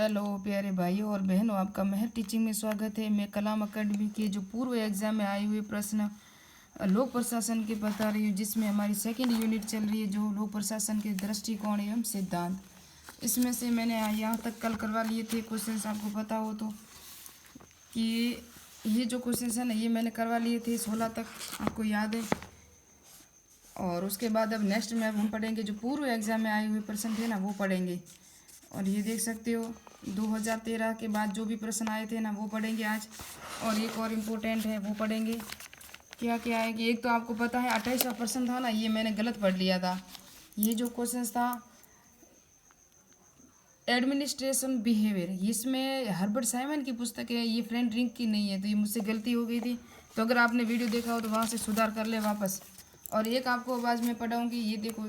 Hello प्यारे भाइयों और बहनों, आपका महर टीचिंग में स्वागत है। मैं कलाम अकेडमी के जो पूर्व एग्जाम में आए हुए प्रश्न लोक प्रशासन के बता रही हूँ, जिसमें हमारी सेकंड यूनिट चल रही है जो लोक प्रशासन के दृष्टिकोण एवं सिद्धांत। इसमें से मैंने यहाँ तक कल करवा लिए थे क्वेश्चन, आपको पता हो तो कि ये जो क्वेश्चन है ना ये मैंने करवा लिए थे 16 तक, आपको याद है। और उसके बाद अब नेक्स्ट में अब हम पढ़ेंगे जो पूर्व एग्जाम में आए हुए प्रश्न थे ना वो पढ़ेंगे। और ये देख सकते हो 2013 के बाद जो भी प्रश्न आए थे ना वो पढ़ेंगे आज। और एक और इम्पोर्टेंट है वो पढ़ेंगे। क्या क्या है कि एक तो आपको पता है 28वां प्रश्न था ना, ये मैंने गलत पढ़ लिया था। ये जो क्वेश्चन था एडमिनिस्ट्रेशन बिहेवियर, इसमें हर्बर्ट साइमन की पुस्तक है, ये फ्रेंड रिंग की नहीं है, तो ये मुझसे गलती हो गई थी। तो अगर आपने वीडियो देखा हो तो वहाँ से सुधार कर ले वापस। और एक आपको आवाज़ में पढ़ाऊँगी, ये देखो,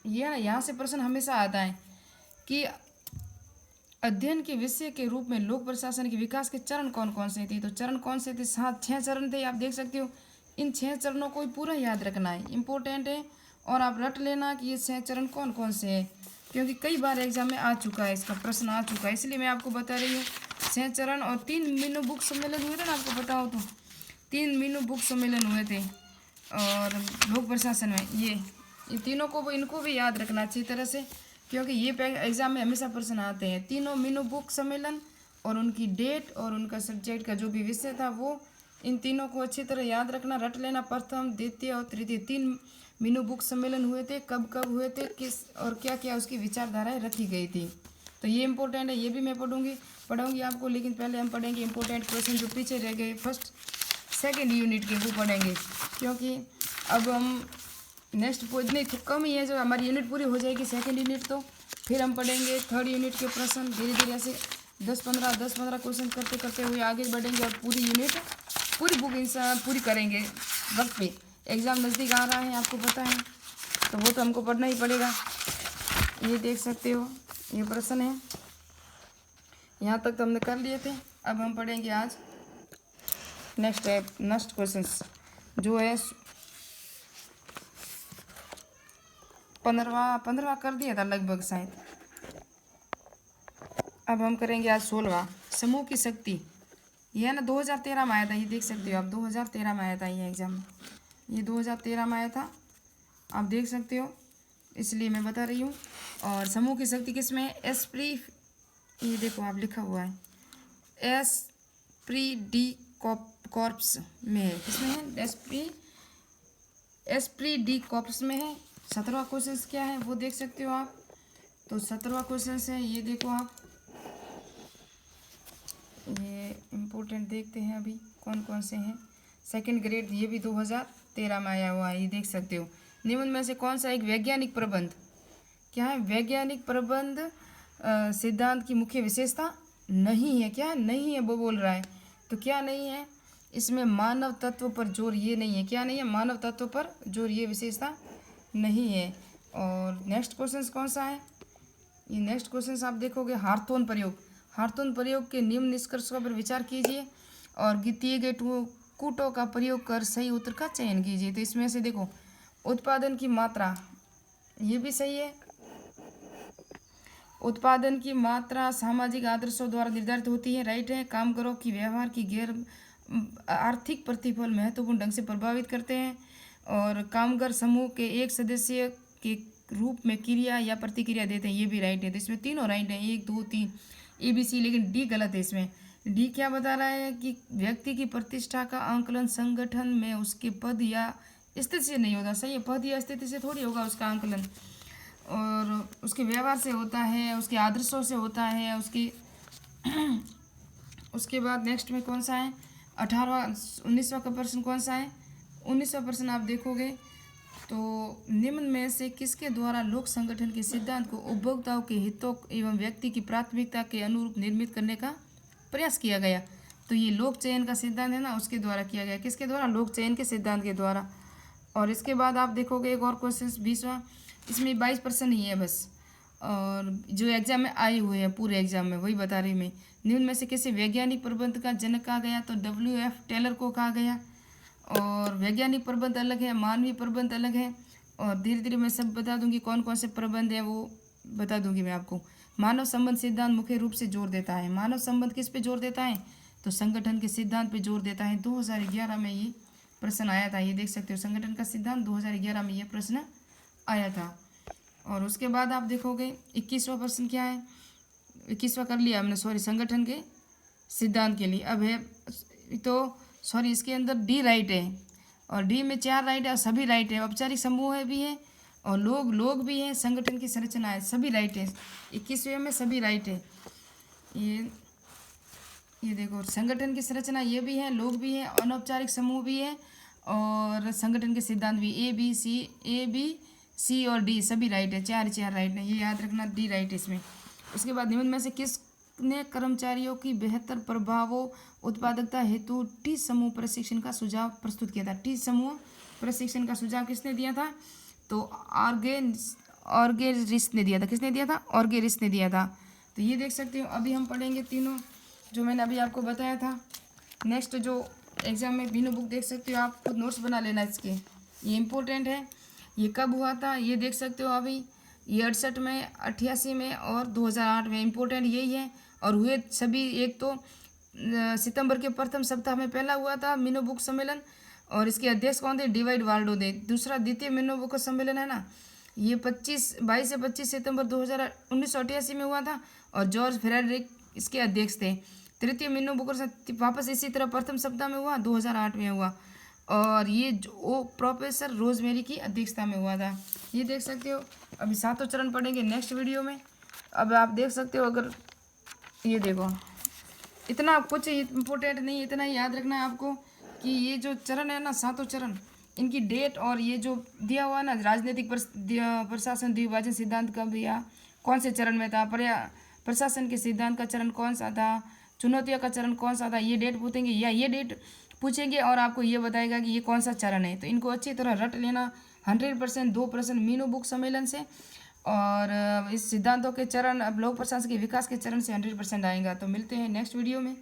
ये ना यहाँ से प्रश्न हमेशा आता है कि अध्ययन के विषय के रूप में लोक प्रशासन के विकास के चरण कौन कौन से थे। तो चरण कौन से थे? 6 चरण थे, आप देख सकते हो। इन 6 चरणों को पूरा याद रखना है, इम्पोर्टेंट है। और आप रट लेना कि ये 6 चरण कौन कौन से हैं, क्योंकि कई बार एग्जाम में आ चुका है, इसका प्रश्न आ चुका है, इसलिए मैं आपको बता रही हूँ 6 चरण। और 3 मीनू बुक सम्मेलन हुए थे ना, आपको पता हो तो 3 मीनू बुक सम्मेलन हुए थे और लोक प्रशासन में ये तीनों को इनको भी याद रखना अच्छी तरह से, क्योंकि ये एग्जाम में हमेशा प्रश्न आते हैं। तीनों मीनू बुक सम्मेलन और उनकी डेट और उनका सब्जेक्ट का जो भी विषय था वो, इन तीनों को अच्छी तरह याद रखना, रट लेना। प्रथम, द्वितीय और तृतीय 3 मीनू बुक सम्मेलन हुए थे, कब कब हुए थे, किस और क्या क्या उसकी विचारधाराएं रखी गई थी। तो ये इंपॉर्टेंट है, ये भी मैं पढ़ूंगी आपको। लेकिन पहले हम पढ़ेंगे इंपॉर्टेंट क्वेश्चन जो पीछे रह गए फर्स्ट सेकेंड यूनिट के, वो पढ़ेंगे। क्योंकि अब हम नेक्स्ट इतनी कम ही है, जो हमारी यूनिट पूरी हो जाएगी सेकेंड यूनिट, तो फिर हम पढ़ेंगे थर्ड यूनिट के प्रश्न। धीरे धीरे ऐसे 10-15 क्वेश्चन करते करते हुए आगे बढ़ेंगे और पूरी यूनिट पूरी बुक पूरी करेंगे वक्त पे। एग्ज़ाम नज़दीक आ रहा है, आपको पता है, तो वो तो हमको पढ़ना ही पड़ेगा। ये देख सकते हो, ये प्रश्न है, यहाँ तक तो हमने कर लिए थे। अब हम पढ़ेंगे आज नेक्स्ट क्वेश्चन जो है 15वां कर दिया था लगभग शायद। अब हम करेंगे आज 16वां, समूह की शक्ति। यह ना 2013 में आया था, ये देख सकते हो आप, 2013 में आया था ये एग्जाम में, ये 2013 में आया था, आप देख सकते हो, इसलिए मैं बता रही हूँ। और समूह की शक्ति किस में है? एस्प्री, ये देखो आप लिखा हुआ है एस्प्री डी कॉर्प्स में है। किसमें है? एस्प्री डी कॉर्प्स में है। 17वां क्वेश्चन क्या है वो देख सकते हो आप। तो 17वां क्वेश्चन है, ये देखो आप, ये इम्पोर्टेंट देखते हैं अभी कौन कौन से हैं। सेकंड ग्रेड, ये भी 2013 में आया हुआ है, ये देख सकते हो। निम्न में से कौन सा एक वैज्ञानिक प्रबंध, क्या है? वैज्ञानिक प्रबंध सिद्धांत की मुख्य विशेषता नहीं है। क्या नहीं है वो बोल रहा है, तो क्या नहीं है? इसमें मानव तत्व पर जोर, ये नहीं है। क्या नहीं है? मानव तत्व पर जोर, ये विशेषता नहीं है। और नेक्स्ट क्वेश्चन कौन सा है? ये नेक्स्ट क्वेश्चन आप देखोगे हार्थोन प्रयोग। हार्थोन प्रयोग के निम्न निष्कर्षों पर विचार कीजिए और दिए गए कूटों का प्रयोग कर सही उत्तर का चयन कीजिए। तो इसमें से देखो, उत्पादन की मात्रा, ये भी सही है। उत्पादन की मात्रा सामाजिक आदर्शों द्वारा निर्धारित होती है, राइट है। कामगारों की व्यवहार की गैर आर्थिक प्रतिफल महत्वपूर्ण ढंग से प्रभावित करते हैं। और कामगार समूह के एक सदस्य के रूप में क्रिया या प्रतिक्रिया देते हैं, ये भी राइट है। तो इसमें तीनों राइट है, 1 2 3 ABC, लेकिन डी गलत है। इसमें डी क्या बता रहा है कि व्यक्ति की प्रतिष्ठा का आंकलन संगठन में उसके पद या स्थिति से नहीं होता। सही है, पद या स्थिति से थोड़ी होगा उसका आंकलन, और उसके व्यवहार से होता है, उसके आदर्शों से होता है, उसके बाद नेक्स्ट में कौन सा है? 19वां का प्रश्न कौन सा है? 19वां प्रश्न आप देखोगे तो निम्न में से किसके द्वारा लोक संगठन के सिद्धांत को उपभोक्ताओं के हितों एवं व्यक्ति की प्राथमिकता के अनुरूप निर्मित करने का प्रयास किया गया? तो ये लोक चयन का सिद्धांत है ना, उसके द्वारा किया गया। किसके द्वारा? लोक चयन के सिद्धांत के द्वारा। और इसके बाद आप देखोगे एक और क्वेश्चन 20वां, इसमें 22% ही है बस, और जो एग्जाम में आए हुए हैं पूरे एग्जाम में वही बता रही मैं। निम्न में से किसी वैज्ञानिक प्रबंध का जनक कहा गया? तो WF टेलर को कहा गया। और वैज्ञानिक प्रबंध अलग है, मानवीय प्रबंध अलग है। और धीरे धीरे मैं सब बता दूंगी कौन कौन से प्रबंध हैं, वो बता दूंगी मैं आपको। मानव संबंध सिद्धांत मुख्य रूप से जोर देता है। मानव संबंध किस पे जोर देता है? तो संगठन के सिद्धांत पे जोर देता है। 2011 में ये प्रश्न आया था, ये देख सकते हो, संगठन का सिद्धांत 2011 में ये प्रश्न आया था। और उसके बाद आप देखोगे 21वां प्रश्न क्या है, 21वां कर लिया हमने, सॉरी, संगठन के सिद्धांत के लिए। अब है तो सॉरी, इसके अंदर डी राइट है और डी में 4 राइट है और सभी राइट है। औपचारिक समूह है भी है और लोग भी हैं, संगठन की संरचना है, सभी राइट है। 21वें में सभी राइट है। ये देखो, संगठन की संरचना ये भी है, लोग भी हैं, अनौपचारिक समूह भी है और संगठन के सिद्धांत भी। ए बी सी और डी सभी राइट है, 4 राइट है, ये याद रखना, डी राइट है इसमें। उसके बाद निम्न में से किसने कर्मचारियों की बेहतर प्रभावों उत्पादकता हेतु टी समूह प्रशिक्षण का सुझाव प्रस्तुत किया था? टी समूह प्रशिक्षण का सुझाव किसने दिया था? तो ऑर्गेरिस ने दिया था। किसने दिया था? ऑर्गेरिस ने दिया था। तो ये देख सकते हो। अभी हम पढ़ेंगे तीनों जो मैंने अभी आपको बताया था। नेक्स्ट जो एग्जाम में तीनों बुक देख सकते हो, आप खुद नोट्स बना लेना इसके, ये इम्पोर्टेंट है। ये कब हुआ था ये देख सकते हो। अभी ये 68 में, 88 में और 2008 में। इम्पोर्टेंट यही है। और हुए सभी, एक तो सितंबर के प्रथम सप्ताह में पहला हुआ था मीनो बुक सम्मेलन और इसके अध्यक्ष कौन थे? डिवाइड वाल्डो थे। दूसरा द्वितीय मीनो बुक सम्मेलन है ना, ये 22 से 25 सितंबर 1988 में हुआ था और जॉर्ज फ्रेडरिक इसके अध्यक्ष थे। तृतीय मीनो बुकर वापस इसी तरह प्रथम सप्ताह में हुआ, 2008 में हुआ और ये जो प्रोफेसर रोजमेरी की अध्यक्षता में हुआ था। ये देख सकते हो। अभी 7वां चरण पढ़ेंगे नेक्स्ट वीडियो में। अब आप देख सकते हो, अगर ये देखो, इतना कुछ इम्पोर्टेंट नहीं, इतना ही याद रखना है आपको कि ये जो चरण है ना, 7वां चरण, इनकी डेट और ये जो दिया हुआ ना, राजनीतिक प्रशासन द्विभाजन सिद्धांत कब दिया, कौन से चरण में था, प्रशासन के सिद्धांत का चरण कौन सा था, चुनौतियों का चरण कौन सा था, ये डेट पूछेंगे या ये डेट पूछेंगे और आपको ये बताएगा कि ये कौन सा चरण है। तो इनको अच्छी तरह रट लेना। 100% 2% मीनो बुक सम्मेलन से और इस सिद्धांतों के चरण अब लोक प्रशासन के विकास के चरण से 100% आएगा। तो मिलते हैं नेक्स्ट वीडियो में।